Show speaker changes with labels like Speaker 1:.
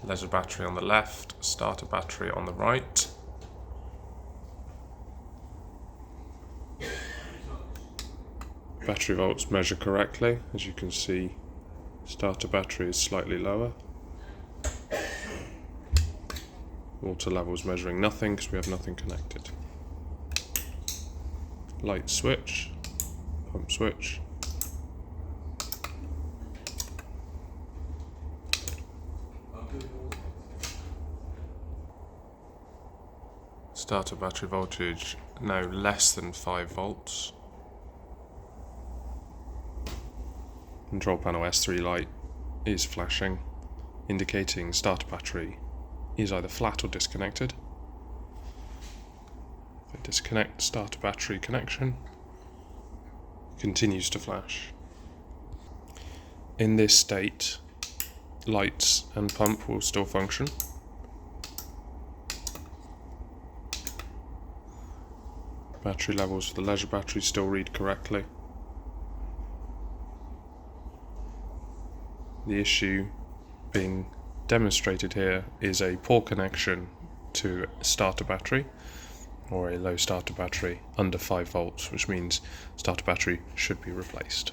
Speaker 1: leisure battery on the left, starter battery on the right. Battery volts measure correctly. As you can see, starter battery is slightly lower. Water levels measuring nothing because we have nothing connected. Light switch, pump switch. Starter battery voltage now less than 5 volts. Control panel S3 light is flashing, indicating starter battery is either flat or disconnected. If I disconnect the starter battery connection, it continues to flash. In this state, lights and pump will still function. Battery levels for the leisure battery still read correctly. The issue being demonstrated here is a poor connection to a starter battery, or a low starter battery under 5 volts, which means starter battery should be replaced.